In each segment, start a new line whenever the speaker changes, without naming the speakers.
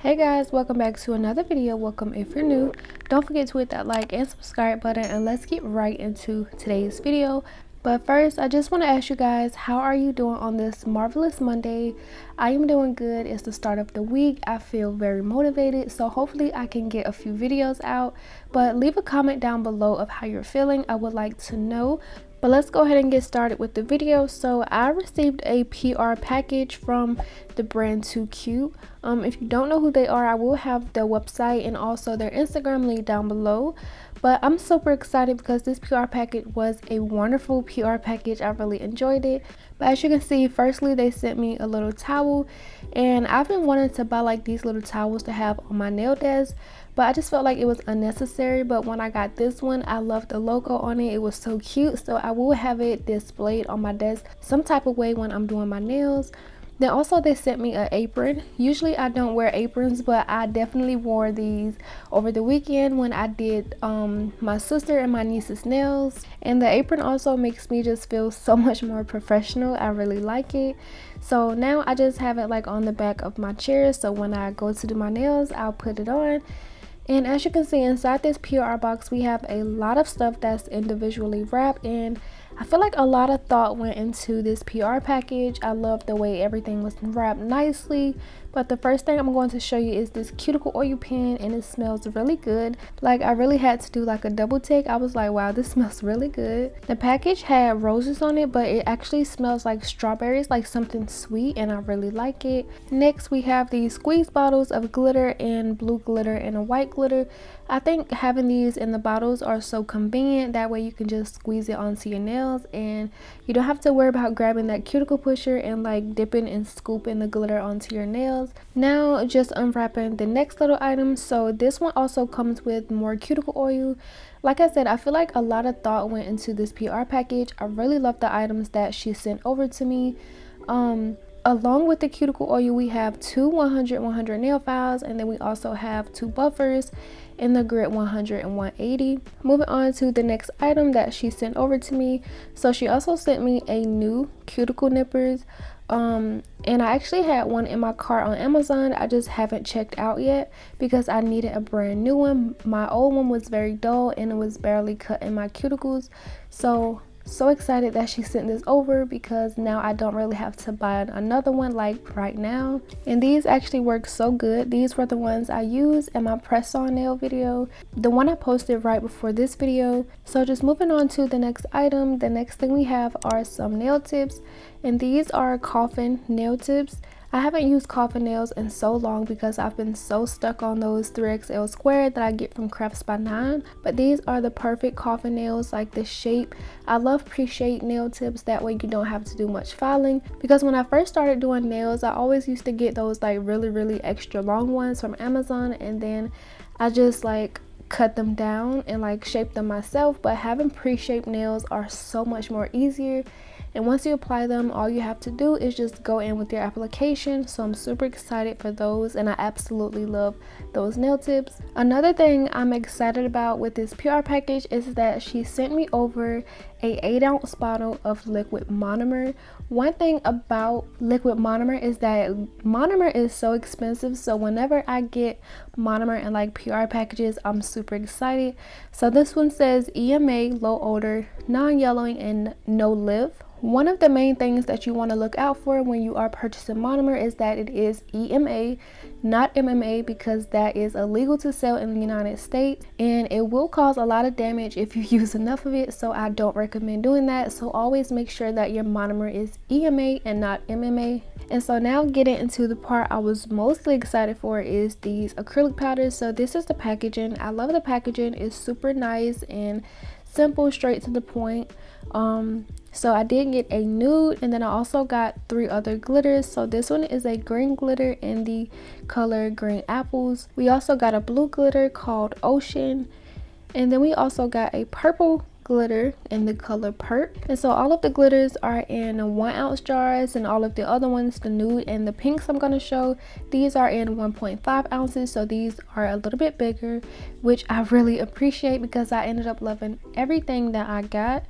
Hey guys, welcome back to another video. Welcome if you're new. Don't forget to hit that like and subscribe button, and let's get right into today's video. But first, I just want to ask you guys, how are you doing on this marvelous Monday? I am doing good. It's the start of the week. I feel very motivated, so hopefully I can get a few videos out. But leave a comment down below of how you're feeling. I would like to know. But let's go ahead and get started with the video. So I received a PR package from the brand Too Cute. If you don't know who they are, I will have the website and also their Instagram link down below. But I'm super excited because this PR package was a wonderful PR package. I really enjoyed it. But as you can see, firstly they sent me a little towel, and I've been wanting to buy like these little towels to have on my nail desk, but I just felt like it was unnecessary. But when I got this one, I loved the logo on it. It was so cute, so I will have it displayed on my desk some type of way when I'm doing my nails. Then also they sent me an apron. Usually I don't wear aprons, but I definitely wore these over the weekend when I did my sister and my niece's nails. And the apron also makes me just feel so much more professional. I really like it. So now I just have it like on the back of my chair, so when I go to do my nails, I'll put it on. And as you can see, inside this PR box we have a lot of stuff that's individually wrapped, and I feel like a lot of thought went into this PR package. I love the way everything was wrapped nicely. But the first thing I'm going to show you is this cuticle oil pen, and it smells really good. Like, I really had to do like a double take. I was like, wow, this smells really good. The package had roses on it, but it actually smells like strawberries, like something sweet, and I really like it. Next we have these squeeze bottles of glitter, and blue glitter and a white glitter. I think having these in the bottles are so convenient. That way you can just squeeze it onto your nails, and you don't have to worry about grabbing that cuticle pusher and like dipping and scooping the glitter onto your nails. Now just unwrapping the next little item. So this one also comes with more cuticle oil. Like I said, I feel like a lot of thought went into this PR package. I really love the items that she sent over to me. Along with the cuticle oil, we have two 100 nail files, and then we also have two buffers in the grit 100 and 180. Moving on to the next item that she sent over to me. So she also sent me a new cuticle nippers. And I actually had one in my cart on Amazon. I just haven't checked out yet because I needed a brand new one. My old one was very dull and it was barely cutting my cuticles. So excited that she sent this over, because now I don't really have to buy another one like right now. And these actually work so good. These were the ones I used in my press on nail video, the one I posted right before this video. So just moving on to the next item, the next thing we have are some nail tips, and these are coffin nail tips. I haven't used coffin nails in so long because I've been so stuck on those 3XL square that I get from craftsxnine. But these are the perfect coffin nails, like the shape. I love pre-shaped nail tips. That way you don't have to do much filing. Because when I first started doing nails, I always used to get those like really extra long ones from Amazon, and then I just like cut them down and like shape them myself. But having pre-shaped nails are so much more easier. And once you apply them, all you have to do is just go in with your application. So I'm super excited for those, and I absolutely love those nail tips. Another thing I'm excited about with this PR package is that she sent me over a 8-ounce bottle of liquid monomer. One thing about liquid monomer is that monomer is so expensive, so whenever I get monomer and like PR packages, I'm super excited. So this one says EMA, low odor, non-yellowing, and no live. One of the main things that you want to look out for when you are purchasing monomer is that it is EMA, not MMA, because that is illegal to sell in the United States, and it will cause a lot of damage if you use enough of it. So I don't recommend doing that. So always make sure that your monomer is EMA and not MMA. And so now getting into the part I was mostly excited for is these acrylic powders. So this is the packaging. I love the packaging. It's super nice and simple, straight to the point. So I did get a nude, and then I also got 3 other glitters. So this one is a green glitter in the color green apples. We also got a blue glitter called Ocean, and then we also got a purple glitter in the color Purp. And so all of the glitters are in 1-ounce jars, and all of the other ones, the nude and the pinks I'm going to show, these are in 1.5 ounces. So these are a little bit bigger, which I really appreciate because I ended up loving everything that I got.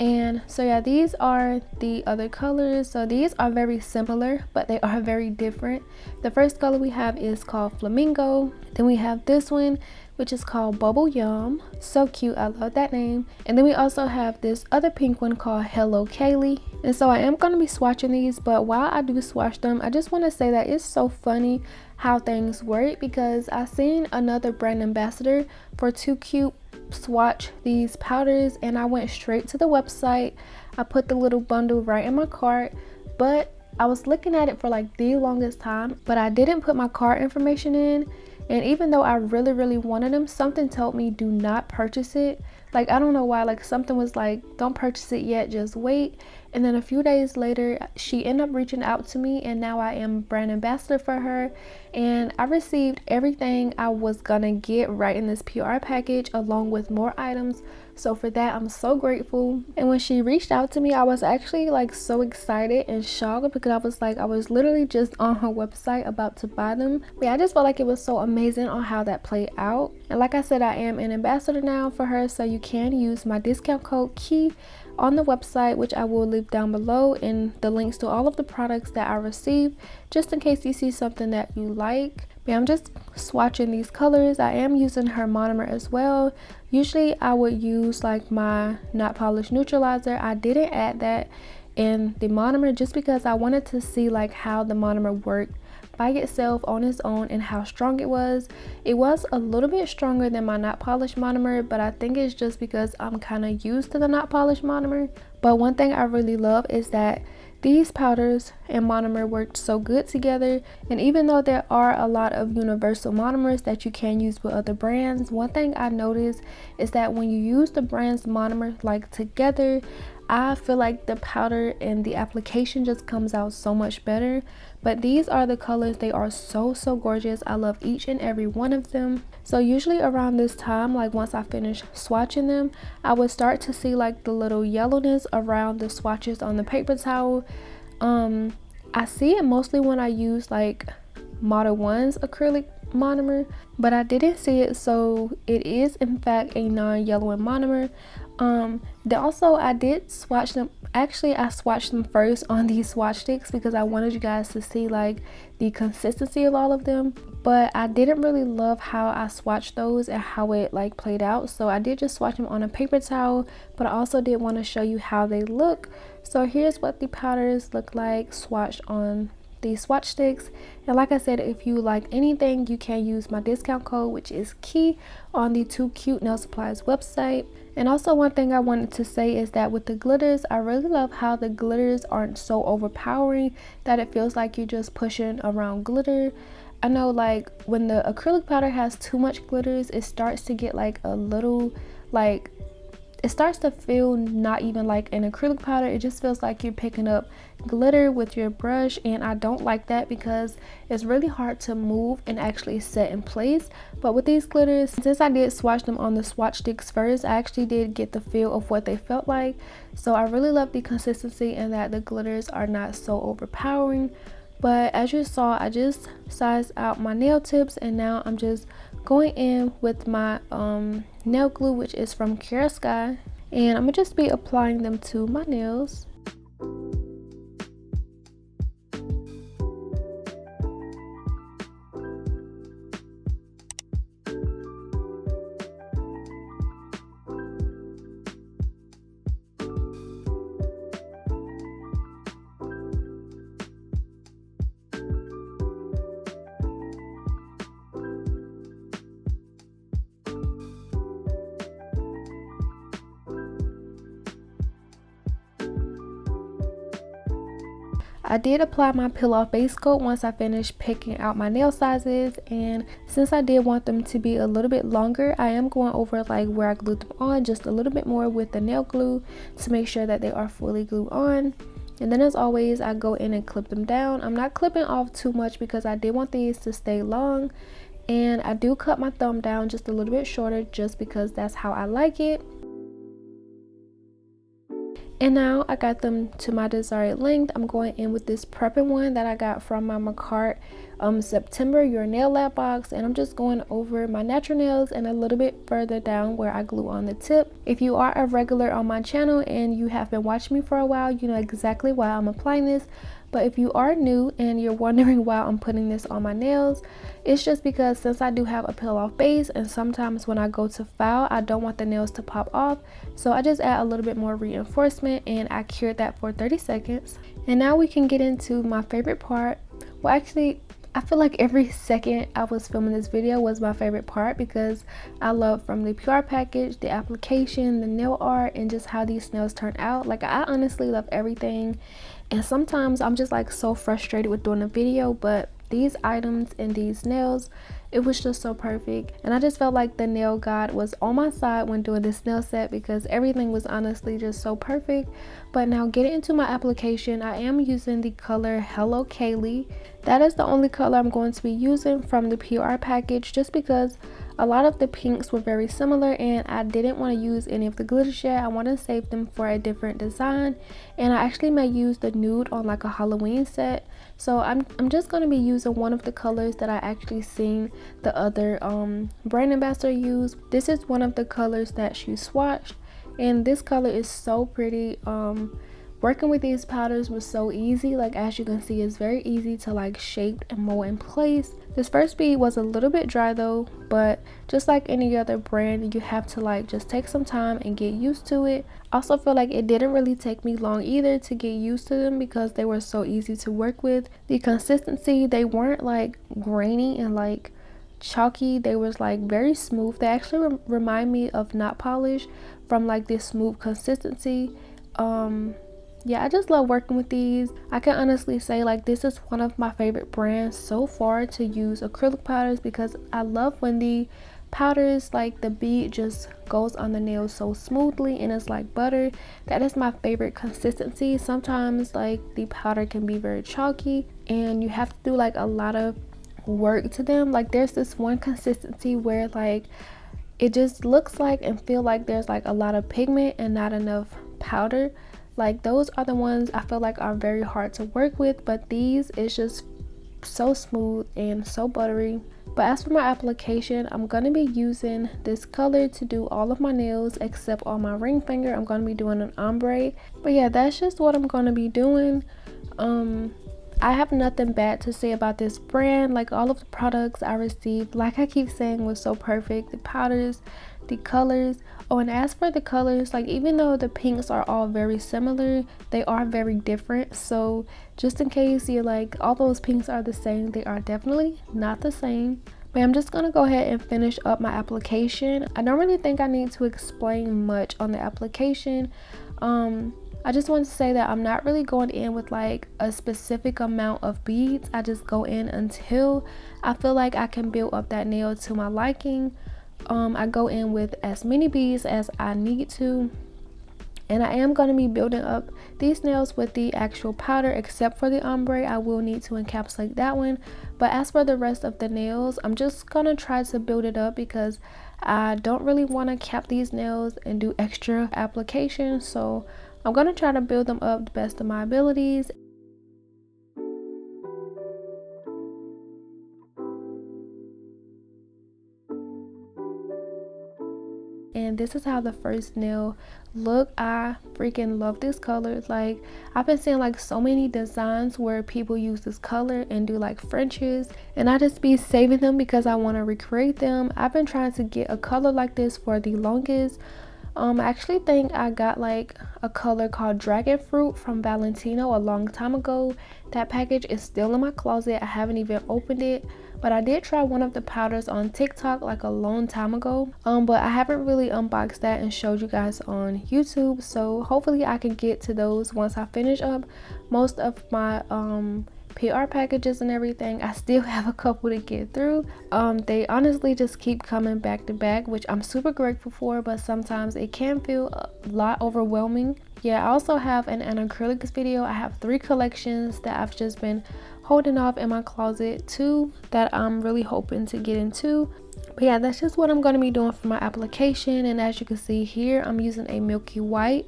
And so yeah, these are the other colors. So these are very similar, but they are very different. The first color we have is called Flamingo. Then we have this one, which is called Bubble Yum. So cute, I love that name. And then we also have this other pink one called Hello Kaylee. And so I am going to be swatching these, but while I do swatch them, I just want to say that it's so funny how things work, because I seen another brand ambassador for Too Cute swatch these powders, and I went straight to the website. I put the little bundle right in my cart, but I was looking at it for like the longest time, but I didn't put my cart information in. And even though I really wanted them, something told me do not purchase it. Like, I don't know why, like something was like, don't purchase it yet, just wait. And then a few days later, she ended up reaching out to me, and now I am brand ambassador for her. And I received everything I was gonna get right in this PR package, along with more items. So for that, I'm so grateful. And when she reached out to me, I was actually like so excited and shocked, because I was literally just on her website about to buy them. But yeah, I just felt like it was so amazing on how that played out. And like I said, I am an ambassador now for her, so you can use my discount code KEY on the website, which I will leave down below, and the links to all of the products that I received, just in case you see something that you like. But I'm just swatching these colors. I am using her monomer as well. Usually I would use like my not polished neutralizer. I didn't add that in the monomer just because I wanted to see like how the monomer worked by itself on its own and how strong it was. It was a little bit stronger than my not polished monomer, but I think it's just because I'm kind of used to the not polished monomer. But one thing I really love is that these powders and monomer worked so good together. And even though there are a lot of universal monomers that you can use with other brands, one thing I noticed is that when you use the brand's monomer like together, I feel like the powder and the application just comes out so much better. But these are the colors. They are so gorgeous. I love each and every one of them. So usually around this time, like once I finish swatching them, I would start to see like the little yellowness around the swatches on the paper towel. I see it mostly when I use like Moda 1's acrylic monomer, but I didn't see it, so it is in fact a non-yellowing monomer. Also I did swatch them. Actually, I swatched them first on these swatch sticks because I wanted you guys to see like the consistency of all of them, but I didn't really love how I swatched those and how it like played out, so I did just swatch them on a paper towel. But I also did want to show you how they look. So here's what the powders look like swatched on these swatch sticks. And like I said, if you like anything, you can use my discount code, which is KEY, on the Too Cute Nail Supplies website. And also one thing I wanted to say is that with the glitters, I really love how the glitters aren't so overpowering that it feels like you're just pushing around glitter. I know like when the acrylic powder has too much glitters, it starts to get like a little like, it starts to feel not even like an acrylic powder. It just feels like you're picking up glitter with your brush, and I don't like that because it's really hard to move and actually set in place. But with these glitters, since I did swatch them on the swatch sticks first, I actually did get the feel of what they felt like. So I really love the consistency and that the glitters are not so overpowering. But as you saw, I just sized out my nail tips, and now I'm just going in with my nail glue, which is from Sky, and I'm gonna just be applying them to my nails. I did apply my peel off base coat once I finished picking out my nail sizes, and since I did want them to be a little bit longer, I am going over like where I glued them on just a little bit more with the nail glue to make sure that they are fully glued on. And then as always, I go in and clip them down. I'm not clipping off too much because I did want these to stay long, and I do cut my thumb down just a little bit shorter just because that's how I like it. And now I got them to my desired length. I'm going in with this prepping one that I got from my Macart September Your Nail Lab box, and I'm just going over my natural nails and a little bit further down where I glue on the tip. If you are a regular on my channel and you have been watching me for a while, you know exactly why I'm applying this. But if you are new and you're wondering why I'm putting this on my nails, it's just because since I do have a peel off base, and sometimes when I go to file, I don't want the nails to pop off. So I just add a little bit more reinforcement, and I cured that for 30 seconds. And now we can get into my favorite part. Well, actually, I feel like every second I was filming this video was my favorite part, because I love from the PR package, the application, the nail art, and just how these nails turn out. Like, I honestly love everything. And sometimes I'm just like so frustrated with doing a video, but these items and these nails, it was just so perfect. And I just felt like the nail god was on my side when doing this nail set, because everything was honestly just so perfect. But now getting into my application, I am using the color Hello Kaylee. That is the only color I'm going to be using from the PR package, just because a lot of the pinks were very similar and I didn't want to use any of the glitters yet. I want to save them for a different design, and I actually may use the nude on like a Halloween set. So I'm just going to be using one of the colors that I actually seen the other brand ambassador use. This is one of the colors that she swatched, and this color is so pretty. Working with these powders was so easy. Like, as you can see, it's very easy to like shape and mold in place. This first bead was a little bit dry though, but just like any other brand, you have to like just take some time and get used to it. I also feel like it didn't really take me long either to get used to them, because they were so easy to work with. The consistency, they weren't like grainy and like chalky. They was like very smooth. They actually remind me of notpolish from like this smooth consistency. Yeah, I just love working with these. I can honestly say like this is one of my favorite brands so far to use acrylic powders, because I love when the powders, like the bead just goes on the nails so smoothly and it's like butter. That is my favorite consistency. Sometimes like the powder can be very chalky and you have to do like a lot of work to them. Like there's this one consistency where like it just looks like and feel like there's like a lot of pigment and not enough powder. Like those are the ones I feel like are very hard to work with, but these is just so smooth and so buttery. But as for my application, I'm going to be using this color to do all of my nails except on my ring finger. I'm going to be doing an ombre. But yeah, that's just what I'm going to be doing. I have nothing bad to say about this brand. Like all of the products I received, like I keep saying, was so perfect. The powders, the colors. Oh, and as for the colors, like even though the pinks are all very similar, they are very different. So just in case you're like, all those pinks are the same, they are definitely not the same. But I'm just gonna go ahead and finish up my application. I don't really think I need to explain much on the application. I just want to say that I'm not really going in with like a specific amount of beads. I just go in until I feel like I can build up that nail to my liking. I go in with as many beads as I need to, and I am going to be building up these nails with the actual powder, except for the ombre. I will need to encapsulate that one. But as for the rest of the nails, I'm just gonna try to build it up because I don't really want to cap these nails and do extra application. So I'm gonna try to build them up the best of my abilities. And this is how the first nail look. I freaking love this color. Like I've been seeing like so many designs where people use this color and do like Frenches, and I just be saving them because I want to recreate them. I've been trying to get a color like this for the longest. I actually think I got like a color called Dragon Fruit from Valentino a long time ago. That package is still in my closet. I haven't even opened it, but I did try one of the powders on TikTok like a long time ago. But I haven't really unboxed that and showed you guys on YouTube. So hopefully I can get to those once I finish up most of my PR packages and everything. I still have a couple to get through. They honestly just keep coming back to back, which I'm super grateful for, but sometimes it can feel a lot overwhelming. Yeah, I also have an acrylics video. I have 3 collections that I've just been holding off in my closet, 2 that I'm really hoping to get into. But yeah, that's just what I'm going to be doing for my application. And as you can see here, I'm using a milky white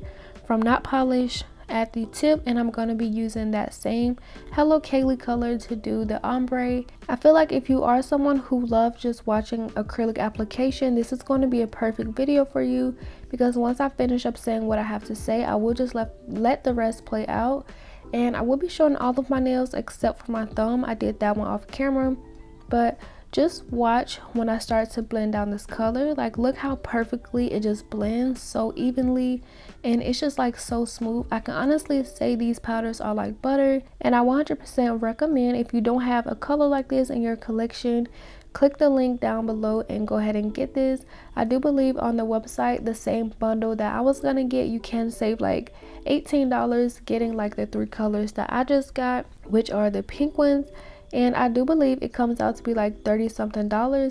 from Not Polish at the tip, and I'm going to be using that same Hello Kaylee color to do the ombre. I feel like if you are someone who loves just watching acrylic application, this is going to be a perfect video for you, because once I finish up saying what I have to say, I will just let the rest play out, and I will be showing all of my nails except for my thumb. I did that one off camera, but just watch when I start to blend down this color. Like, look how perfectly it just blends so evenly, and it's just like so smooth. I can honestly say these powders are like butter, and I 100% recommend, if you don't have a color like this in your collection, click the link down below and go ahead and get this. I do believe on the website, the same bundle that I was gonna get, you can save like $18 getting like the 3 colors that I just got, which are the pink ones. And I do believe it comes out to be like $30 something,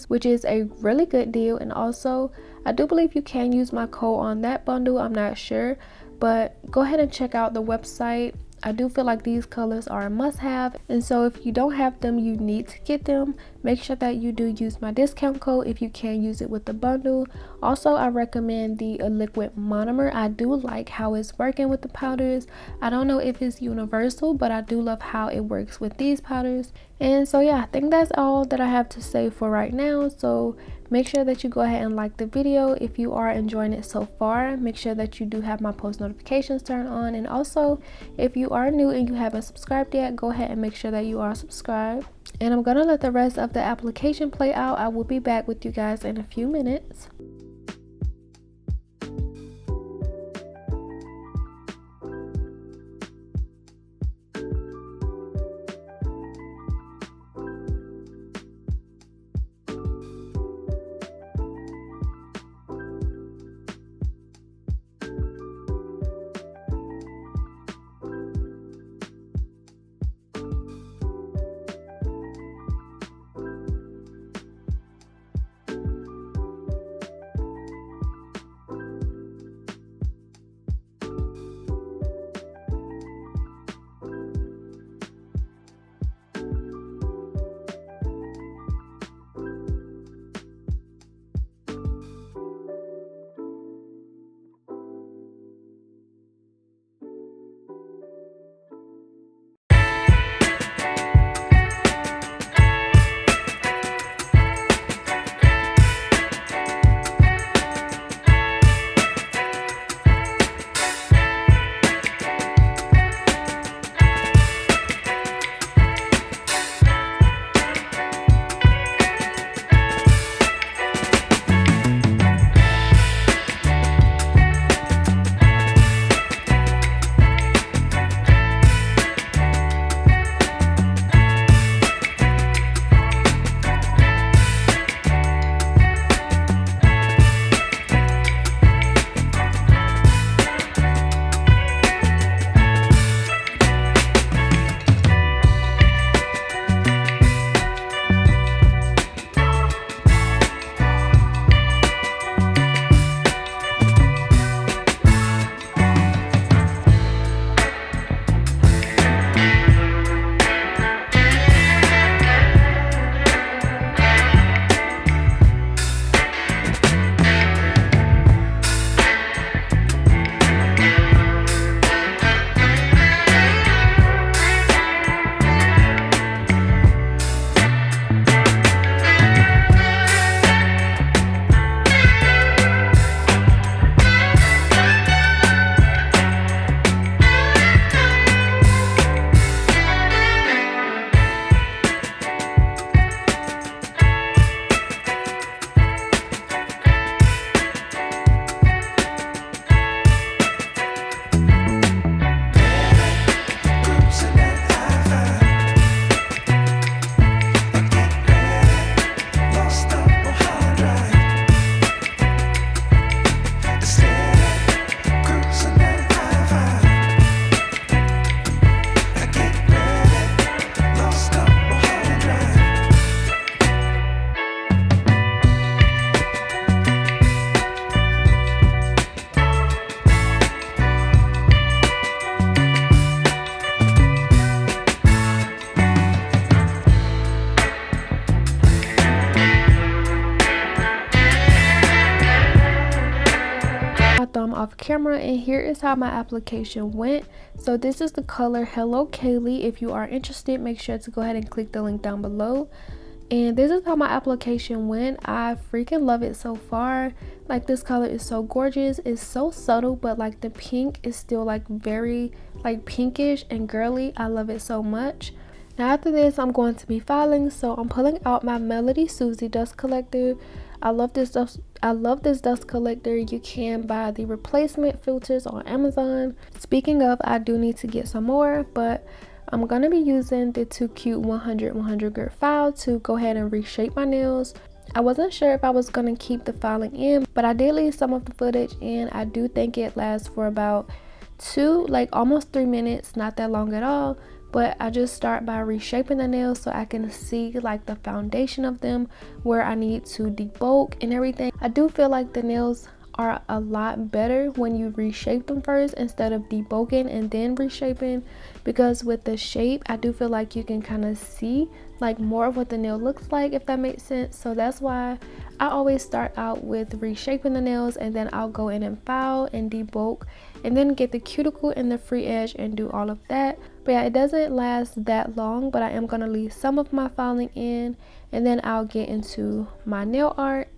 which is a really good deal. And also, I do believe you can use my code on that bundle. I'm not sure, but go ahead and check out the website. I do feel like these colors are a must-have, and so if you don't have them, you need to get them. Make sure that you do use my discount code if you can use it with the bundle. Also, I recommend the liquid monomer. I do like how it's working with the powders. I don't know if it's universal, but I do love how it works with these powders. And so yeah, I think that's all that I have to say for right now. So make sure that you go ahead and like the video if you are enjoying it so far. Make sure that you do have my post notifications turned on, and also if you are new and you haven't subscribed yet, go ahead and make sure that you are subscribed. And I'm gonna let the rest of the application play out. I will be back with you guys in a few minutes. thumb off camera, and here is how my application went. So this is the color Hello Kaylee. If you are interested, make sure to go ahead and click the link down below. And this is how my application went. I freaking love it so far. Like, this color is so gorgeous. It's so subtle, but like the pink is still like very like pinkish and girly. I love it so much. Now after this, I'm going to be filing, so I'm pulling out my Melody Susie dust collector. I love this dust collector. You can buy the replacement filters on Amazon. Speaking of, I do need to get some more, but I'm going to be using the Too Cute 100 grit file to go ahead and reshape my nails. I wasn't sure if I was going to keep the filing in, but I did leave some of the footage in. I do think it lasts for about almost 3 minutes, not that long at all. But I just start by reshaping the nails so I can see like the foundation of them, where I need to debulk and everything. I do feel like the nails are a lot better when you reshape them first instead of debulking and then reshaping, because with the shape I do feel like you can kind of see like more of what the nail looks like, if that makes sense. So that's why I always start out with reshaping the nails, and then I'll go in and file and debulk and then get the cuticle and the free edge and do all of that. But yeah, it doesn't last that long, but I am going to leave some of my filing in, and then I'll get into my nail art.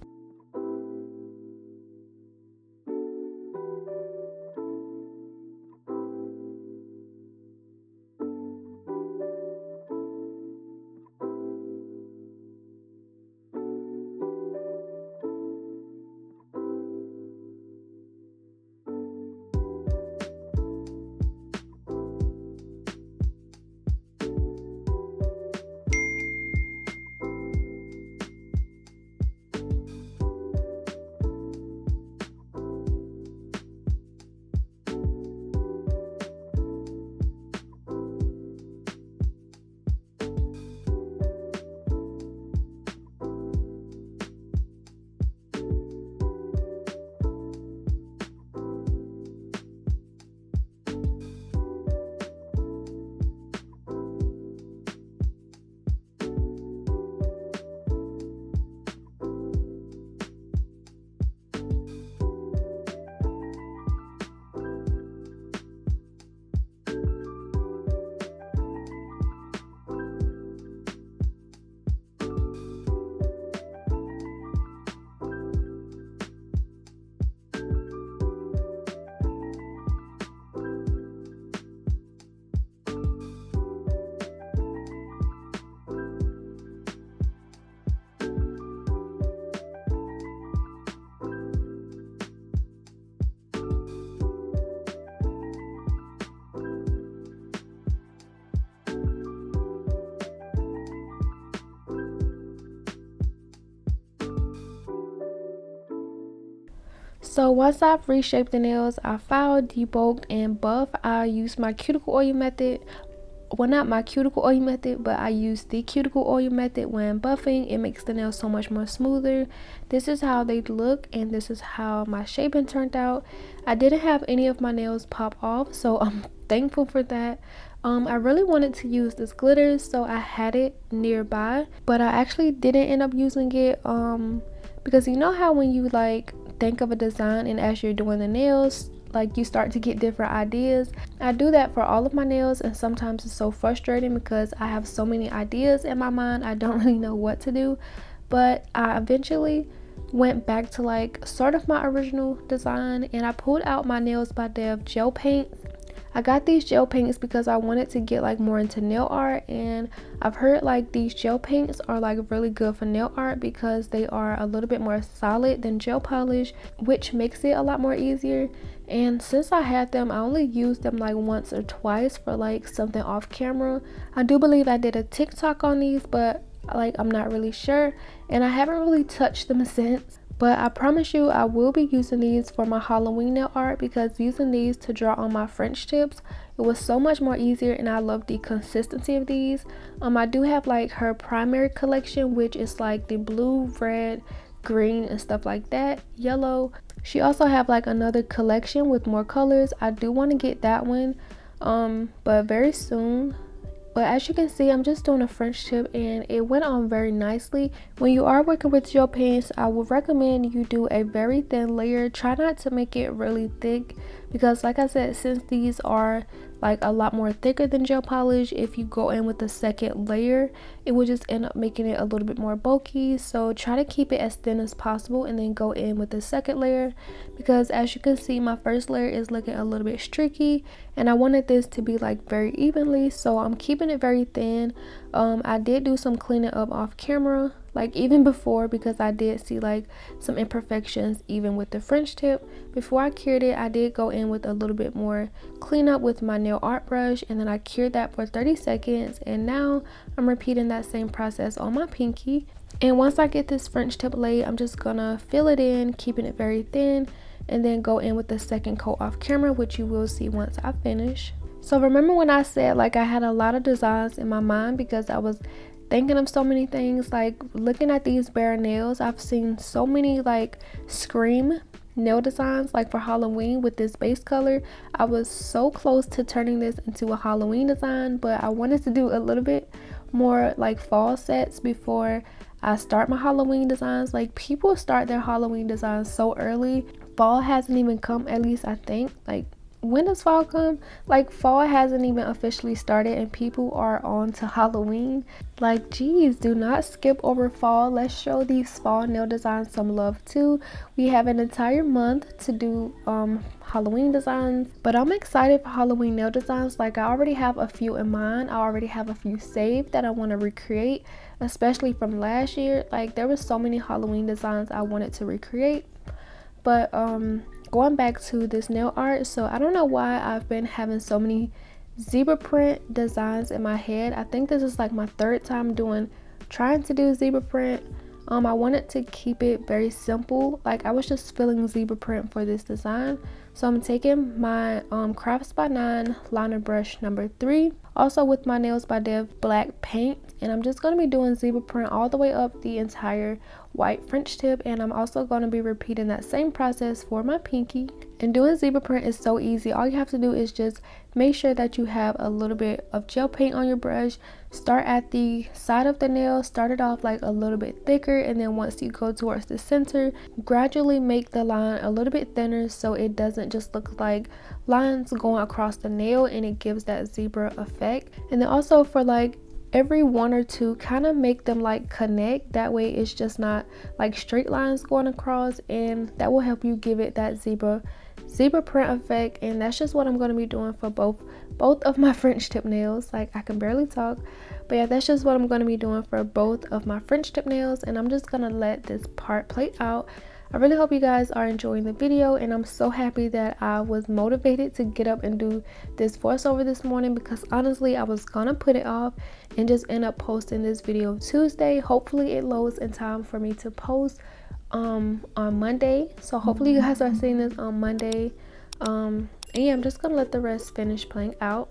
So once I've reshaped the nails, I filed, debulked, and buffed. I used my cuticle oil method. Well, not my cuticle oil method, but I use the cuticle oil method when buffing. It makes the nails so much more smoother. This is how they look, and this is how my shaping turned out. I didn't have any of my nails pop off, so I'm thankful for that. I really wanted to use this glitter, so I had it nearby, but I actually didn't end up using it because you know how when you like think of a design and as you're doing the nails, like you start to get different ideas. I do that for all of my nails, and sometimes it's so frustrating because I have so many ideas in my mind, I don't really know what to do. But I eventually went back to like sort of my original design, and I pulled out my nailsbydev gel paints. I got these gel paints because I wanted to get like more into nail art, and I've heard like these gel paints are like really good for nail art because they are a little bit more solid than gel polish, which makes it a lot more easier. And since I had them, I only used them like once or twice for like something off camera. I do believe I did a TikTok on these, but like I'm not really sure, and I haven't really touched them since. But I promise you I will be using these for my Halloween nail art, because using these to draw on my French tips, it was so much more easier, and I love the consistency of these. I do have like her primary collection, which is like the blue, red, green, and stuff like that, yellow. She also have like another collection with more colors. I do want to get that one, but very soon. But as you can see, I'm just doing a French tip and it went on very nicely. When you are working with gel paints, I would recommend you do a very thin layer. Try not to make it really thick because like I said, since these are like a lot more thicker than gel polish, if you go in with the second layer, it will just end up making it a little bit more bulky. So try to keep it as thin as possible and then go in with the second layer, because as you can see, my first layer is looking a little bit streaky and I wanted this to be like very evenly, so I'm keeping it very thin. I did do some cleaning up off camera, like even before, because I did see like some imperfections even with the French tip. Before I cured it, I did go in with a little bit more cleanup with my nail art brush, and then I cured that for 30 seconds, and now I'm repeating that same process on my pinky. And once I get this French tip laid, I'm just gonna fill it in, keeping it very thin, and then go in with the second coat off camera, which you will see once I finish. So remember when I said like I had a lot of designs in my mind because I was thinking of so many things. Like looking at these bare nails, I've seen so many like scream nail designs like for Halloween with this base color. I was so close to turning this into a Halloween design, but I wanted to do a little bit more like fall sets before I start my Halloween designs. Like people start their Halloween designs so early. Fall hasn't even come, at least I think. Like when does fall come? Like fall hasn't even officially started and people are on to Halloween. Like geez, do not skip over fall. Let's show these fall nail designs some love too. We have an entire month to do Halloween designs, but I'm excited for Halloween nail designs. Like I already have a few in mind. I already have a few saved that I want to recreate, especially from last year. Like there was so many Halloween designs I wanted to recreate. But going back to this nail art, so I don't know why I've been having so many zebra print designs in my head. I think this is like my third time trying to do zebra print. I wanted to keep it very simple. Like I was just feeling zebra print for this design, so I'm taking my craftsxnine liner brush number 3, also with my nailsbydev black paint, and I'm just going to be doing zebra print all the way up the entire white French tip. And I'm also going to be repeating that same process for my pinky. And doing zebra print is so easy. All you have to do is just make sure that you have a little bit of gel paint on your brush. Start at the side of the nail, start it off like a little bit thicker, and then once you go towards the center, gradually make the line a little bit thinner so it doesn't just look like lines going across the nail, and it gives that zebra effect. And then also for like every one or two, kind of make them like connect, that way it's just not like straight lines going across, and that will help you give it that zebra print effect. And that's just what I'm going to be doing for both of my French tip nails. Like I can barely talk, but yeah, that's just what I'm going to be doing for both of my French tip nails, and I'm just going to let this part play out. I really hope you guys are enjoying the video, and I'm so happy that I was motivated to get up and do this voiceover this morning, because honestly I was gonna put it off and just end up posting this video Tuesday. Hopefully it loads in time for me to post on Monday, so hopefully you guys are seeing this on Monday. And yeah, I'm just gonna let the rest finish playing out.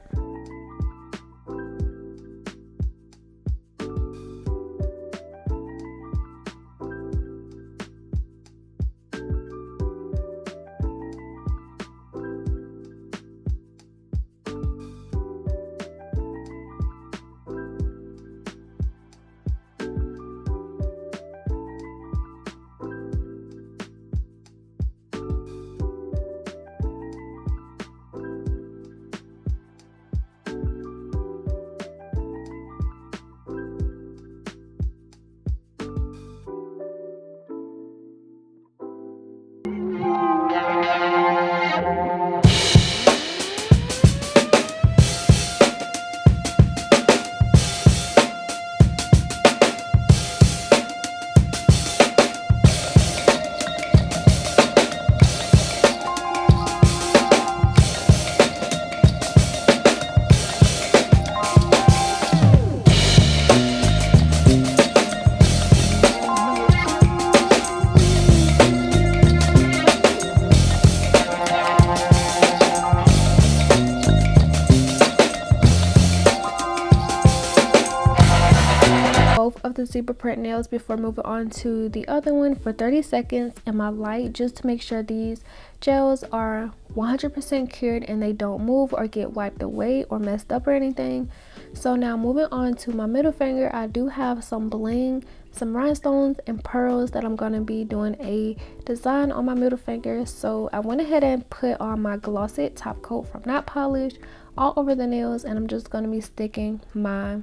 Of the zebra print nails before moving on to the other one for 30 seconds in my light, just to make sure these gels are 100% cured and they don't move or get wiped away or messed up or anything. So now moving on to my middle finger, I do have some bling, some rhinestones and pearls that I'm going to be doing a design on my middle finger. So I went ahead and put on my glossy top coat from Not Polish all over the nails, and I'm just going to be sticking my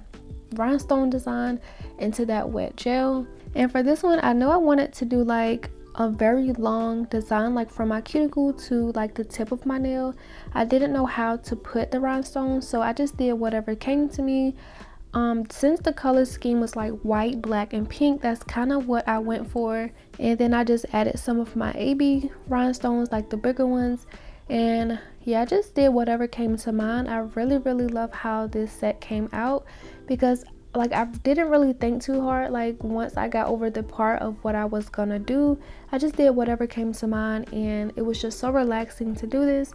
rhinestone design into that wet gel. And for this one, I know I wanted to do like a very long design, like from my cuticle to like the tip of my nail. I didn't know how to put the rhinestones, so I just did whatever came to me. Since the color scheme was like white, black, and pink, that's kind of what I went for. And then I just added some of my AB rhinestones, like the bigger ones. And yeah, I just did whatever came to mind. I really love how this set came out, because like I didn't really think too hard. Like once I got over the part of what I was gonna do, I just did whatever came to mind, and it was just so relaxing to do this.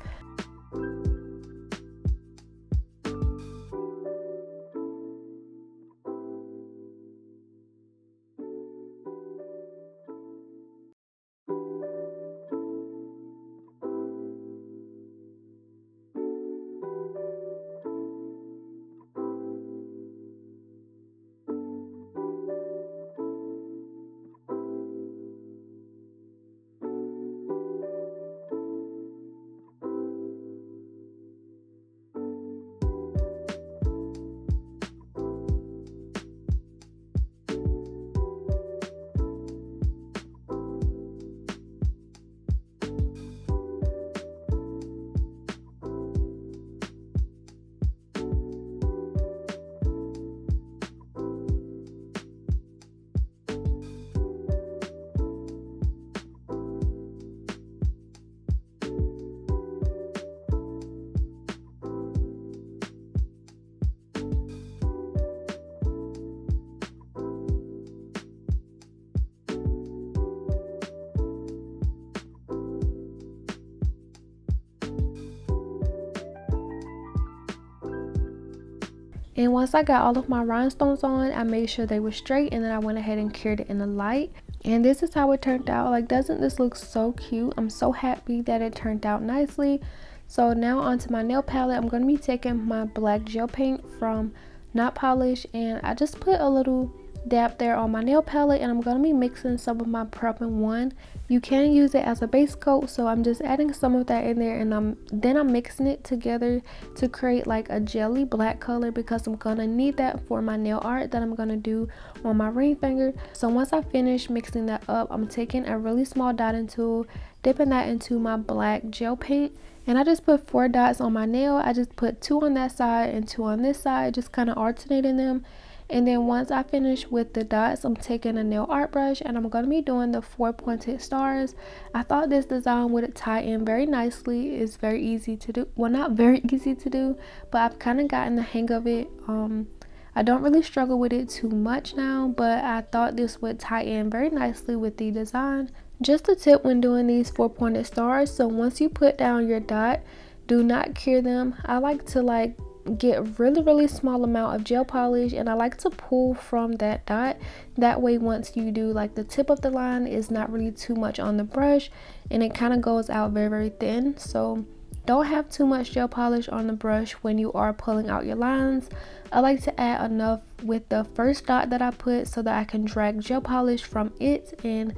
And once I got all of my rhinestones on, I made sure they were straight, and then I went ahead and cured it in the light. And this is how it turned out. Like, doesn't this look so cute? I'm so happy that it turned out nicely. So now onto my nail palette. I'm going to be taking my black gel paint from Not Polish, and I just put a little dab there on my nail palette, and I'm going to be mixing some of my Purp in one. You can use it as a base coat, so I'm just adding some of that in there, and I'm mixing it together to create like a jelly black color, because I'm gonna need that for my nail art that I'm gonna do on my ring finger. So once I finish mixing that up, I'm taking a really small dotting tool, dipping that into my black gel paint, and I just put 4 dots on my nail. I just put 2 on that side and 2 on this side, just kind of alternating them. And then once I finish with the dots, I'm taking a nail art brush, and I'm going to be doing the 4 pointed stars. I thought this design would tie in very nicely. It's very easy to do. Well, not very easy to do, but I've kind of gotten the hang of it. I don't really struggle with it too much now, but I thought this would tie in very nicely with the design. Just a tip when doing these 4 pointed stars: so once you put down your dot, do not cure them. I like to get really small amount of gel polish, and I like to pull from that dot. That way once you do like the tip of the line, is not really too much on the brush, and it kind of goes out very thin. So don't have too much gel polish on the brush when you are pulling out your lines. I like to add enough with the first dot that I put so that I can drag gel polish from it, and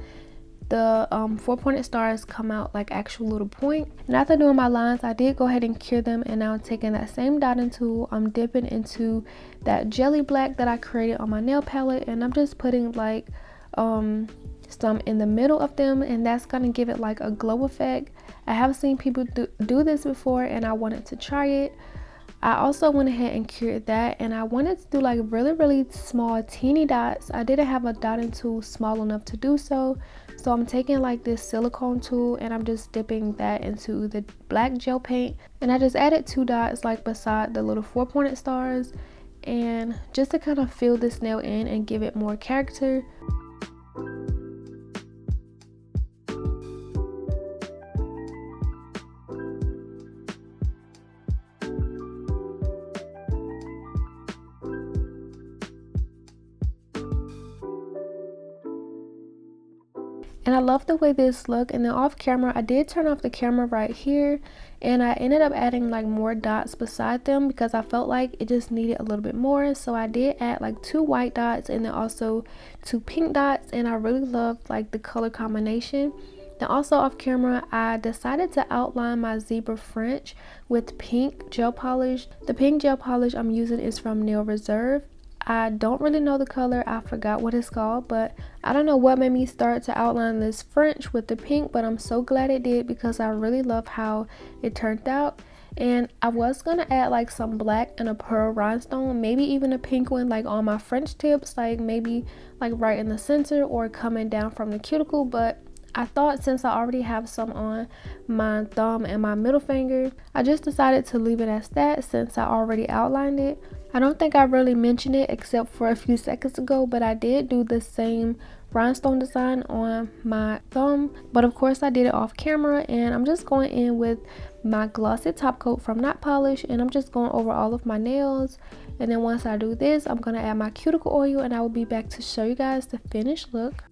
the 4 pointed stars come out like actual little point. And after doing my lines, I did go ahead and cure them, and now I'm taking that same dotting tool, I'm dipping into that jelly black that I created on my nail palette, and I'm just putting like some in the middle of them, and that's gonna give it like a glow effect. I have seen people do this before, and I wanted to try it. I also went ahead and cured that, and I wanted to do like really small teeny dots. I didn't have a dotting tool small enough to do so, so I'm taking like this silicone tool, and I'm just dipping that into the black gel paint, and I just added 2 dots like beside the little 4 pointed stars, and just to kind of fill this nail in and give it more character. And I love the way this look. And then off camera, I did turn off the camera right here, and I ended up adding like more dots beside them because I felt like it just needed a little bit more. So I did add like 2 white dots and then also 2 pink dots, and I really loved like the color combination. Then also off camera, I decided to outline my zebra French with pink gel polish. The pink gel polish I'm using is from Nail Reserve. I don't really know the color, I forgot what it's called, but I don't know what made me start to outline this French with the pink, but I'm so glad it did because I really love how it turned out. And I was gonna add like some black and a pearl rhinestone, maybe even a pink one like on my French tips, like maybe like right in the center or coming down from the cuticle, but I thought since I already have some on my thumb and my middle finger, I just decided to leave it as that since I already outlined it. I don't think I really mentioned it except for a few seconds ago, but I did do the same rhinestone design on my thumb, but of course I did it off camera. And I'm just going in with my glossy top coat from Not Polish, and I'm just going over all of my nails. And then once I do this, I'm going to add my cuticle oil, and I will be back to show you guys the finished look.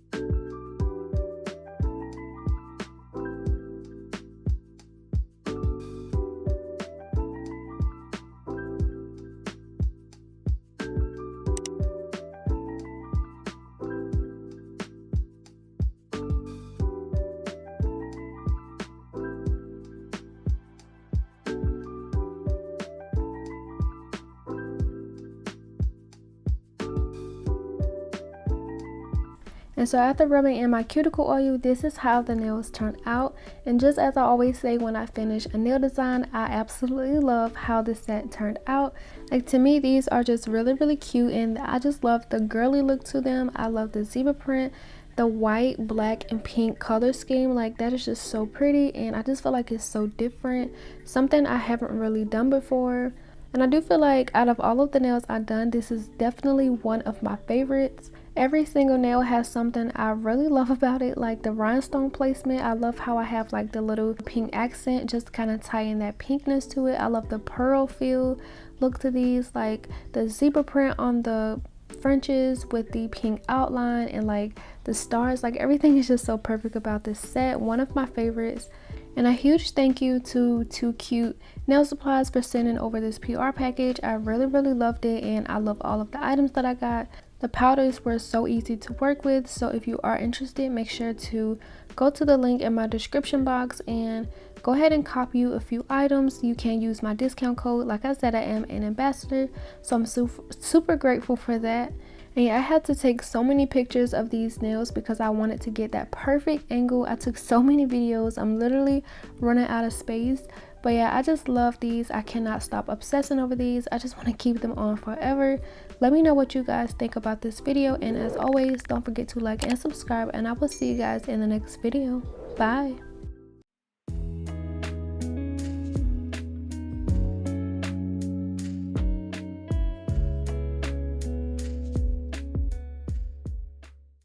And so after rubbing in my cuticle oil, this is how the nails turned out. And just as I always say when I finish a nail design, I absolutely love how this set turned out. Like, to me, these are just really cute, and I just love the girly look to them. I love the zebra print, the white, black, and pink color scheme. Like, that is just so pretty, and I just feel like it's so different, something I haven't really done before. And I do feel like out of all of the nails I've done, this is definitely one of my favorites. Every single nail has something I really love about it, like the rhinestone placement. I love how I have like the little pink accent, just kind of tying that pinkness to it. I love the pearl feel look to these, like the zebra print on the Frenches with the pink outline and like the stars. Like, everything is just so perfect about this set. One of my favorites. And a huge thank you to Too Cute Nail Supplies for sending over this PR package. I really loved it, and I love all of the items that I got. The powders were so easy to work with, so if you are interested, make sure to go to the link in my description box and go ahead and copy a few items. You can use my discount code. Like I said, I am an ambassador, so I'm super grateful for that. And yeah, I had to take so many pictures of these nails because I wanted to get that perfect angle. I took so many videos. I'm literally running out of space. But yeah, I just love these. I cannot stop obsessing over these. I just want to keep them on forever. Let me know what you guys think about this video. And as always, don't forget to like and subscribe. And I will see you guys in the next video. Bye.